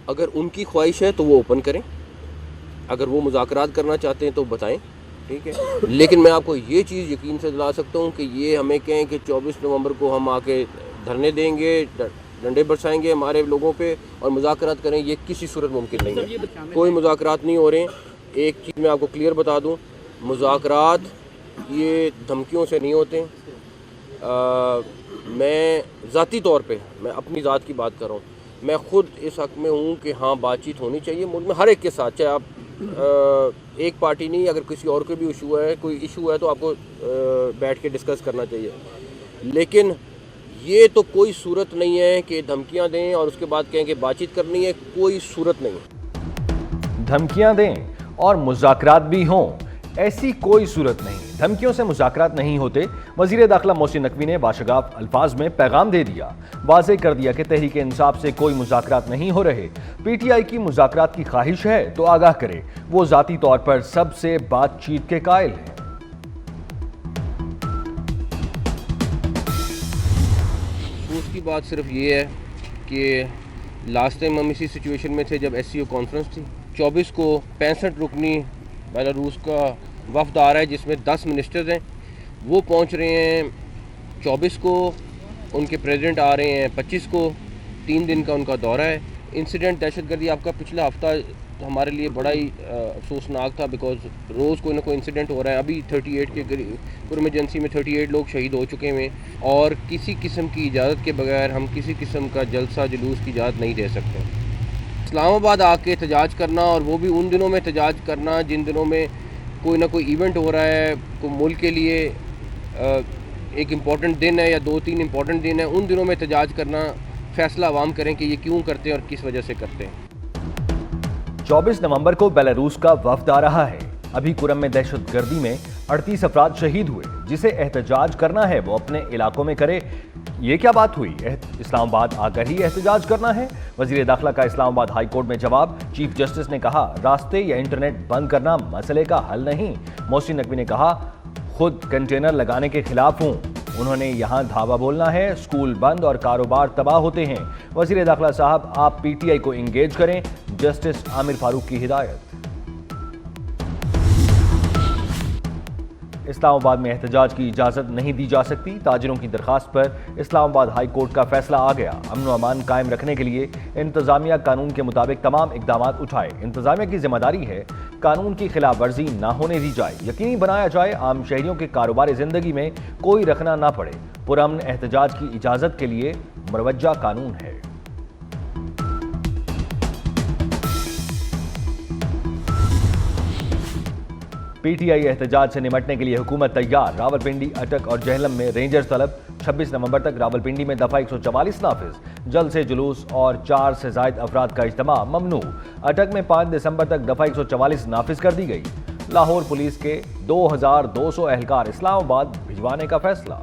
अगर उनकी ख्वाहिश है तो वो ओपन करें, अगर वो मुज़ाकरात करना चाहते हैं तो बताएं, ठीक है। लेकिन मैं आपको ये चीज़ यकीन से दिला सकता हूँ कि ये हमें कहें कि 24 नवंबर को हम आके धरने देंगे, डंडे बरसाएंगे हमारे लोगों पे और मुज़ाकरात करें, ये किसी सूरत मुमकिन नहीं है। कोई मुज़ाकरात नहीं हो रहे हैं। एक चीज़ मैं आपको क्लियर बता दूँ, मुज़ाकरात ये धमकियों से नहीं होते। मैं ज़ाती तौर पे मैं अपनी ज़ात की बात कर रहा हूँ, मैं ख़ुद इस हक़ में हूँ कि हाँ बातचीत होनी चाहिए मुल्क में हर एक के साथ, चाहे आप एक पार्टी नहीं, अगर किसी और को भी इशू है, कोई इशू है तो आपको बैठ के डिस्कस करना चाहिए। लेकिन ये तो कोई सूरत नहीं है कि धमकियाँ दें और उसके बाद कहें कि बातचीत करनी है, कोई सूरत नहीं है। धमकियां दें और मुज़ाकरात भी हों, ऐसी कोई सूरत नहीं। धमकियों से मुज़ाकरात नहीं होते। वज़ीर दाखिला मोहसिन नकवी ने बाशगाफ अल्फाज में पैगाम दे दिया, वाज़ेह कर दिया कि तहरीक इंसाफ से कोई मुज़ाकरात नहीं हो रहे। पीटीआई की मुज़ाकरात की ख्वाहिश है तो आगाह करे, वो ज़ाती तौर पर सबसे बातचीत के कायल हैं। उसकी बात सिर्फ ये है कि लास्ट टाइम हम इसी सिचुएशन में थे जब SCO कॉन्फ्रेंस थी। 24 को 65 रुकनी बेलारूस का वफ़द आ रहा है जिसमें 10 मिनिस्टर्स हैं, वो पहुंच रहे हैं 24 को, उनके प्रेसिडेंट आ रहे हैं 25 को, 3 दिन का उनका दौरा है। इंसिडेंट दहशतगर्दी आपका पिछला हफ्ता हमारे लिए बड़ा ही अफसोसनाक था, बिकॉज रोज़ कोई ना कोई इंसिडेंट हो रहा है। अभी 38 के पूरी इमरजेंसी में 38 लोग शहीद हो चुके हैं और किसी किस्म की इजाज़त के बगैर हम किसी किस्म का जलसा जुलूस की इजाज़त नहीं दे सकते। इस्लामाबाद आके एहतजाज करना और वो भी उन दिनों में एहतजाज करना जिन दिनों में कोई ना कोई इवेंट हो रहा है, कोई मुल्क के लिए एक इम्पॉर्टेंट दिन है या 2-3 इम्पॉर्टेंट दिन है, उन दिनों में एहतजाज करना, फैसला अवाम करें कि ये क्यों करते हैं और किस वजह से करते हैं। 24 नवंबर को बेलारूस का वफद आ रहा है। अभी कुरम में दहशतगर्दी में 38 अफराद शहीद हुए। जिसे एहतजाज करना है वो अपने इलाकों में करे। ये क्या बात हुई? इस्लामाबाद आकर ही एहतजाज करना है? वजीर दाखिला का इस्लामाबाद हाई कोर्ट में जवाब। चीफ जस्टिस ने कहा रास्ते या इंटरनेट बंद करना मसले का हल नहीं। मोहसिन नकवी ने कहा खुद कंटेनर लगाने के खिलाफ हूं। उन्होंने यहां धावा बोलना है, स्कूल बंद और कारोबार तबाह होते हैं। वजीर दाखिला साहब आप पीटीआई को इंगेज करें। जस्टिस आमिर फारूक की हिदायत। इस्लामाबाद में एहतजाज की इजाजत नहीं दी जा सकती। ताजिरों की दरखास्त पर इस्लामाबाद हाई कोर्ट का फैसला आ गया। अमन व अमान कायम रखने के लिए इंतजामिया कानून के मुताबिक तमाम इकदाम उठाए। इंतजामिया की जिम्मेदारी है कानून की खिलाफ वर्जी ना होने दी जाए, यकीनी बनाया जाए आम शहरियों के कारोबारी जिंदगी में कोई रखना ना पड़े। पुरअमन एहतजाज की इजाजत के लिए मुरवज्जा कानून है। पीटीआई एहतजाज से निपटने के लिए हुकूमत तैयार। रावलपिंडी, अटक और जहलम में रेंजर्स तलब। 26 नवंबर तक रावलपिंडी में दफा 144 नाफिज। जल्द से जुलूस और 4 से जायद अफराद का इज्तिमा ममनू। अटक में 5 दिसंबर तक दफा 144 नाफिज कर दी गई। लाहौर पुलिस के 2200 एहलकार इस्लामाबाद भिजवाने का फैसला।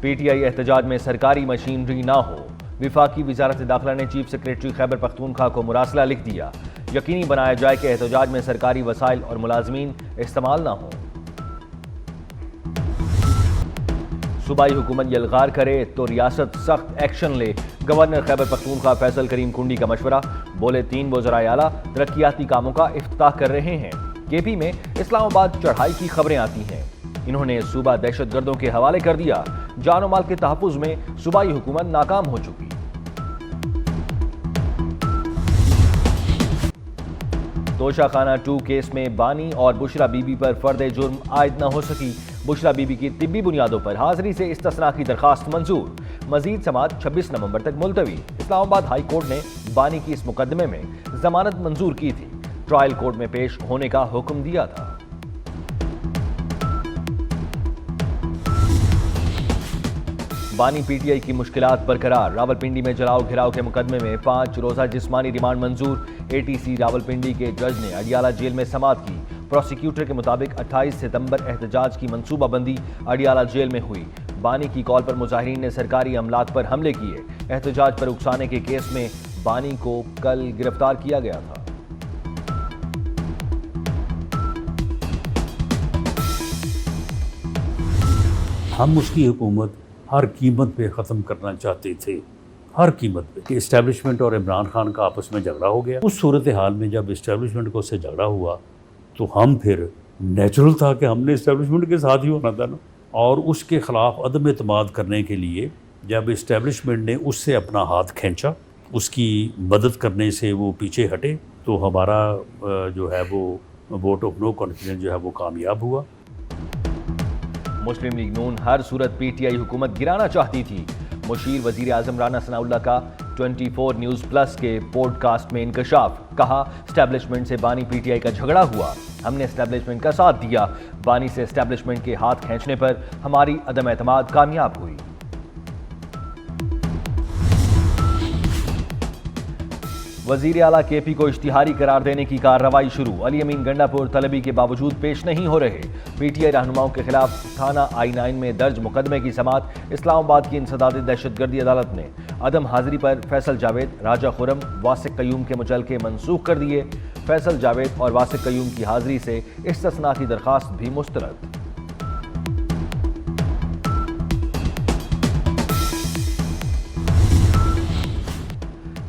पीटीआई एहतजाज में सरकारी मशीनरी ना हो। विफाकी वजारत दाखिला ने चीफ सेक्रेटरी खैबर पख्तूनख्वा को मुरासला लिख दिया। यकीनी बनाया जाए कि एहतजाज में सरकारी वसाइल और मुलाजमीन इस्तेमाल ना हो। सूबाई हुकूमत यलगार करे तो रियासत सख्त एक्शन ले। गवर्नर खैबर पख्तूनख्वा फैसल करीम कुंडी का मशवरा। बोले 3 वज़राए आला तरक्याती कामों का इफ्तिताह कर रहे हैं। केपी में इस्लामाबाद चढ़ाई की खबरें आती हैं। इन्होंने सूबा दहशतगर्दों के हवाले कर दिया। जान और माल के तहफ़्फ़ुज़ में सूबाई हुकूमत नाकाम हो चुकी। तोशाखाना 2 केस में बानी और बुशरा बीबी पर फर्द जुर्म आयद न हो सकी। बुशरा बीबी की तिब्बी बुनियादों पर हाजिरी से इस्तिस्ना की दरखास्त मंजूर। मजीद समाअत 26 नवंबर तक मुलतवी। इस्लामाबाद हाई कोर्ट ने बानी की इस मुकदमे में जमानत मंजूर की थी। ट्रायल कोर्ट में पेश होने का हुक्म दिया था। बानी पीटीआई की मुश्किलात बरकरार। रावलपिंडी में जलाओ घिराव के मुकदमे में 5 रोजा जिस्मानी रिमांड मंजूर। एटीसी रावलपिंडी के जज ने अडियाला जेल में समाअत की। प्रोसिक्यूटर के मुताबिक 28 सितंबर एहतजाज की मंसूबाबंदी अडियाला जेल में हुई। बानी की कॉल पर मुजाहिरीन ने सरकारी अमलाक पर हमले किए। एहतजाज पर उकसाने के केस में बानी को कल गिरफ्तार किया गया था। हम उसकी हुकूमत हर कीमत पे ख़त्म करना चाहते थे, हर कीमत पे। कि इस्टेब्लिशमेंट और इमरान खान का आपस में झगड़ा हो गया। उस सूरत हाल में जब इस्टेब्लिशमेंट को उससे झगड़ा हुआ तो हम फिर नेचुरल था कि हमने इस्टेब्लिशमेंट के साथ ही होना था ना, और उसके ख़िलाफ़ अदम एतमाद करने के लिए जब इस्टेब्लिशमेंट ने उससे अपना हाथ खींचा, उसकी मदद करने से वो पीछे हटे, तो हमारा जो है वो वोट ऑफ नो कॉन्फिडेंस जो है वो कामयाब हुआ। मुस्लिम लीग नून हर सूरत पीटीआई हुकूमत गिराना चाहती थी। मुशीर वजीर आजम राना सनाउल्लाह का 24 न्यूज़ प्लस के पॉडकास्ट में इंकशाफ। कहा, एस्टेब्लिशमेंट से बानी पीटीआई का झगड़ा हुआ, हमने एस्टेब्लिशमेंट का साथ दिया। बानी से एस्टेब्लिशमेंट के हाथ खींचने पर हमारी अदम एतमाद कामयाब हुई। वजीर आला केपी को इश्तिहारी करार देने की कार्रवाई शुरू। अली अमीन गंडापुर तलबी के बावजूद पेश नहीं हो रहे। पीटीआई रहनुमाओं के खिलाफ थाना I9 में दर्ज मुकदमे की समाअत इस्लामाबाद की इंसदादी दहशतगर्दी अदालत ने अदम हाजिरी पर फैसल जावेद, राजा खुरम, वासिक कयूम के मुचलके मनसूख कर दिए। फैसल जावेद और वासिक कयूम की हाजिरी से इस्तिस्ना की दरखास्त भी मुस्तरद।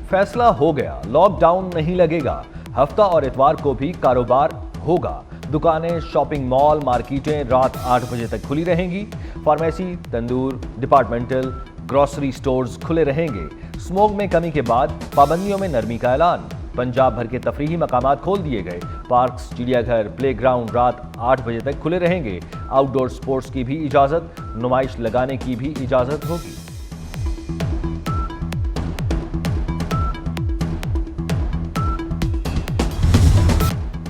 फैसला हो गया, लॉकडाउन नहीं लगेगा। हफ्ता और इतवार को भी कारोबार होगा। दुकानें, शॉपिंग मॉल, मार्केटें रात 8 बजे तक खुली रहेंगी। फार्मेसी, तंदूर, डिपार्टमेंटल, ग्रोसरी स्टोर्स खुले रहेंगे। स्मोक में कमी के बाद पाबंदियों में नरमी का ऐलान। पंजाब भर के तफरीही मकामात खोल दिए गए। पार्क्स, चिड़ियाघर, प्लेग्राउंड रात 8 बजे तक खुले रहेंगे। आउटडोर स्पोर्ट्स की भी इजाजत, नुमाइश लगाने की भी इजाजत होगी।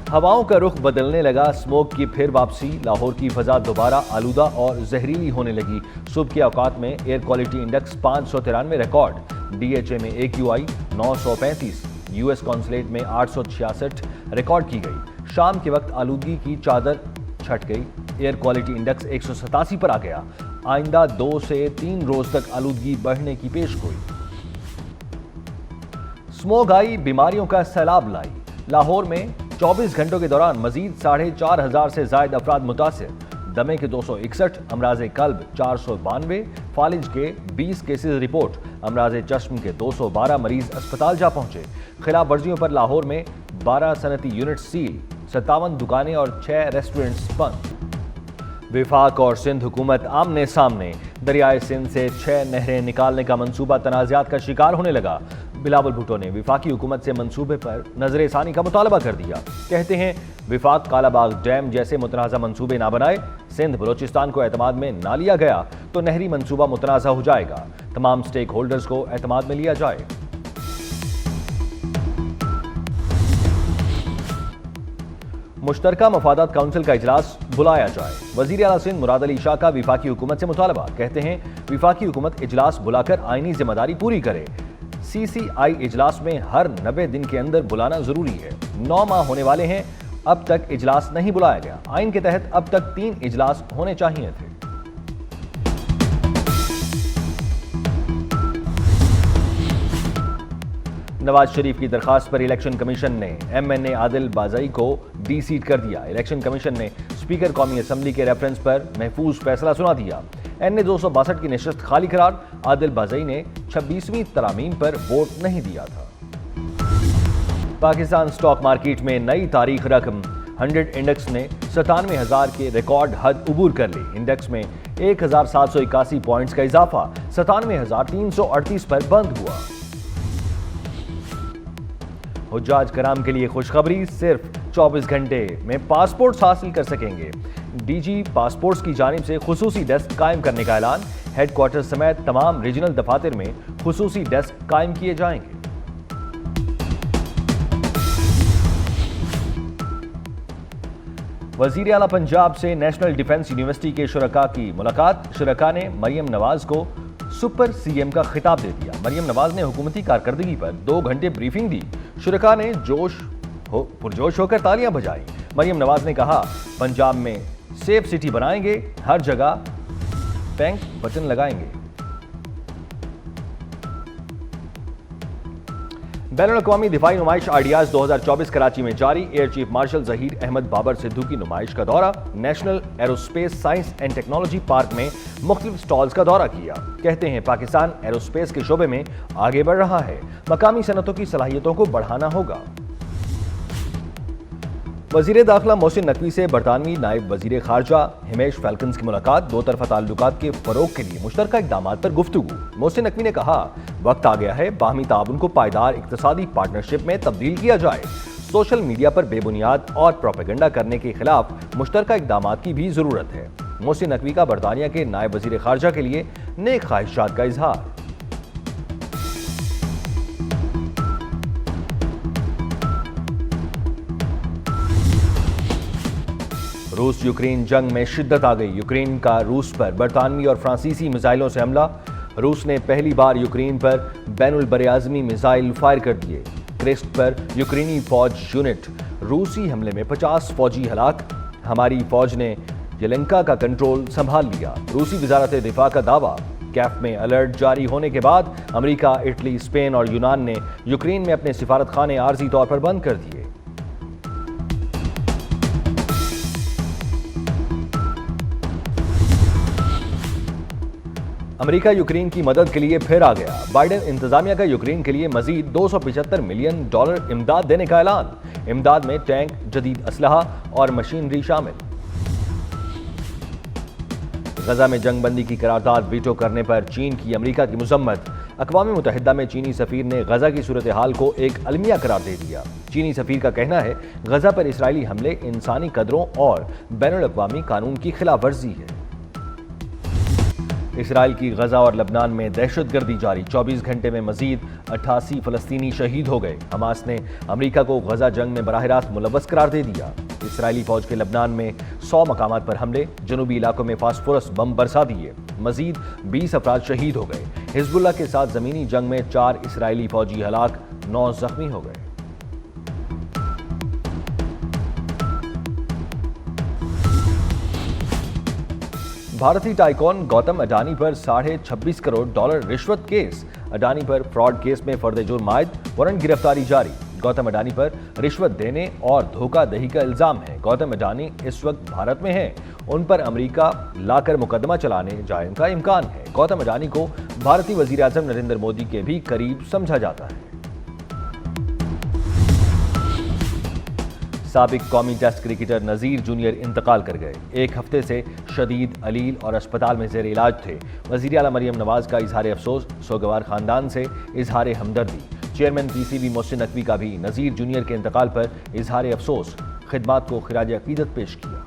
हवाओं का रुख बदलने लगा, स्मोक की फिर वापसी। लाहौर की फजा दोबारा आलूदा और जहरीली होने लगी। सुबह के औकात में air quality index 593 record. DHA में AQI 935, यूएस कॉन्सुलेट में 866 रिकॉर्ड की गई। शाम के वक्त आलूदगी की चादर छट गई। एयर क्वालिटी इंडेक्स 187 पर आ गया। आइंदा 2 से 3 रोज तक आलूदगी बढ़ने की पेशगोई। स्मोक आई, बीमारियों का सैलाब लाई। लाहौर में 24 घंटों के दौरान मजीद 4,500 से जायद अफराद मुतासिर। दमे के 261, अमराज कल्ब 492, फालिज के 20 केसेस रिपोर्ट। अमराज चश्म के 212 मरीज अस्पताल जा पहुंचे। खिलाफ वर्जियों पर लाहौर में 12 सनती यूनिट सील, 57 दुकानें और 6 रेस्टोरेंट्स बंद। विफाक और सिंध हुकूमत आमने सामने। दरियाए सिंध से 6 नहरें निकालने का मंसूबा तनाज़ात का शिकार होने लगा। बिलावल भुट्टो ने विफाकी हुकूमत से मंसूबे पर नजरसानी का मुतालबा कर दिया। कहते हैं, विफाक कालाबाग डैम जैसे मुतनाज़ा मंसूबे ना बनाए, सिंध बलोचिस्तान को एतमाद में ना लिया गया तो नहरी मंसूबा मुतनाज़ा हो जाएगा। तमाम स्टेक होल्डर्स को एतमाद में लिया जाए। मुश्तरका मफादात काउंसिल का इजलास बुलाया जाए। वजीर आला सिंध मुराद अली शाह का विफाकी हुकूमत से मुतालबा। कहते हैं, विफाकी हुकूमत इजलास बुलाकर आईनी जिम्मेदारी पूरी करे। CCI इजलास में हर 90 दिन के अंदर बुलाना जरूरी है। 9 माह होने वाले हैं, अब तक इजलास नहीं बुलाया गया। आइन के तहत अब तक 3 इजलास होने चाहिए थे। नवाज शरीफ की दरखास्त पर इलेक्शन कमीशन ने MNA आदिल बाज़ई को डी-सीट कर दिया। इलेक्शन कमीशन ने स्पीकर कौमी असम्बली के रेफरेंस पर महफूज फैसला सुना दिया। NA 262 की नशस्त खाली करार। आदिल बाज़ई ने 26वीं तरामीम पर वोट नहीं दिया था। पाकिस्तान स्टॉक मार्केट में नई तारीख रकम। 100 इंडेक्स ने 97,000 के रिकॉर्ड हद उबूर कर ली। इंडेक्स में 1,781 पॉइंट्स का इजाफा 97,338 पर बंद हुआ। हुज्जाज कराम के लिए खुशखबरी, सिर्फ 24 घंटे में पासपोर्ट्स हासिल कर सकेंगे। DG पासपोर्ट्स की जानिब से खुसूसी डेस्क कायम करने का ऐलान। हेडक्वार्टर समेत तमाम रीजनल दफातर में खुसूसी डेस्क कायम किए जाएंगे। वजीर आला पंजाब से नेशनल डिफेंस यूनिवर्सिटी के शुरका की मुलाकात। शुरका ने मरियम नवाज को सुपर CM का खिताब दे दिया। मरियम नवाज ने हुकूमती कारकर्दगी पर 2 घंटे ब्रीफिंग दी। शुरका ने पुरजोश होकर तालियां बजाई। मरियम नवाज ने कहा, पंजाब में सेफ सिटी बनाएंगे, हर जगह बैंक बटन लगाएंगे। बैनुल-अक़वामी दिफाई नुमाइश आइडियाज 2024 कराची में जारी। Air chief marshal Zaheer Ahmed Babar Sidhu की नुमाइश का दौरा। National Aerospace Science and Technology Park में मुख्तलिफ स्टॉल्स का दौरा किया। कहते हैं पाकिस्तान एरोस्पेस के शोबे में आगे बढ़ रहा है, मकामी सनतों की सलाहियतों को बढ़ाना होगा। वज़ीर दाखिला मोहसिन नकवी से बरतानवी नायब वज़ीर खारजा हिमेश फैल्कन्स की मुलाकात। दो तरफा ताल्लुकात के फ़रोग़ के लिए मुश्तरका इक़दामात पर गुफ्तगू। मोहसिन नकवी ने कहा, वक्त आ गया है बाहमी ताउन को पायदार इक़्तिसादी पार्टनरशिप में तब्दील किया जाए। सोशल मीडिया पर बेबुनियाद और प्रोपेगेंडा करने के खिलाफ मुश्तरका इक़दामात की भी ज़रूरत है। मोहसिन नकवी का बरतानिया के नायब वज़ीर खारजा के लिए नेक ख्वाहिशात का इजहार। रूस यूक्रेन जंग में शिद्दत आ गई। यूक्रेन का रूस पर बरतानवी और फ्रांसीसी मिसाइलों से हमला। रूस ने पहली बार यूक्रेन पर बैनुल बरआज़मी मिसाइल फायर कर दिए। क्रेस्ट पर यूक्रेनी फौज यूनिट। रूसी हमले में 50 फौजी हलाक। हमारी फौज ने येलेंका का कंट्रोल संभाल लिया। रूसी वजारत दिफा का दावा। कैफ में अलर्ट जारी होने के बाद अमेरिका, इटली, स्पेन और यूनान ने यूक्रेन में अपने सिफारत खाने आर्जी तौर पर बंद कर दिए। अमेरिका यूक्रेन की मदद के लिए फिर आ गया। बाइडेन इंतजामिया का यूक्रेन के लिए मजीद $275 मिलियन इमदाद देने का ऐलान। इमदाद में टैंक, जदीद असलहा और मशीनरी शामिल। गजा में जंगबंदी की करारदाद वीटो करने पर चीन की अमेरिका की मुजम्मत। अक़वाम मुत्तहिदा में चीनी सफ़ीर ने गजा की सूरत हाल को एक अलमिया करार दे दिया। चीनी सफ़ीर का कहना है, गजा पर इसराइली हमले इंसानी कदरों और बैनुल-अक़वामी कानून की खिलाफ वर्जी है। इसराइल की गजा और लबनान में दहशतगर्दी जारी। 24 घंटे में मजीद 88 फ़लस्तीनी शहीद हो गए। हमास ने अमेरिका को गजा जंग में बराह रास्त मुलव्वस करार दे दिया। इसराइली फौज के लबनान में 100 मकामात पर हमले। जनूबी इलाकों में फास्फोरस बम बरसा दिए। मजीद 20 अफराद शहीद हो गए। हिजबुल्लाह के साथ ज़मीनी जंग में 4 इसराइली फौजी हलाक, 9 जख्मी हो गए। भारतीय टाइकॉन गौतम अडानी पर $26.5 करोड़ रिश्वत केस। अडानी पर फ्रॉड केस में फर्द जुर्म आयद, वारंट गिरफ्तारी जारी। गौतम अडानी पर रिश्वत देने और धोखाधड़ी का इल्जाम है। गौतम अडानी इस वक्त भारत में हैं। उन पर अमेरिका लाकर मुकदमा चलाने जाने का इम्कान है। गौतम अडानी को भारतीय वजीर आज़म नरेंद्र मोदी के भी करीब समझा जाता है। साबिक कौमी टेस्ट क्रिकेटर नज़ीर जूनियर इंतकाल कर गए। एक हफ्ते से शदीद अलील और अस्पताल में ज़ेर इलाज थे। वज़ीर आला मरियम नवाज का इजहार अफसोस। सोगवार खानदान से इजहार हमदर्दी। चेयरमैन पीसीबी मोहसिन नकवी का भी नज़ीर जूनियर के इंतकाल पर इजहार अफसोस। खिदमात को खिराज अकीदत पेश किया।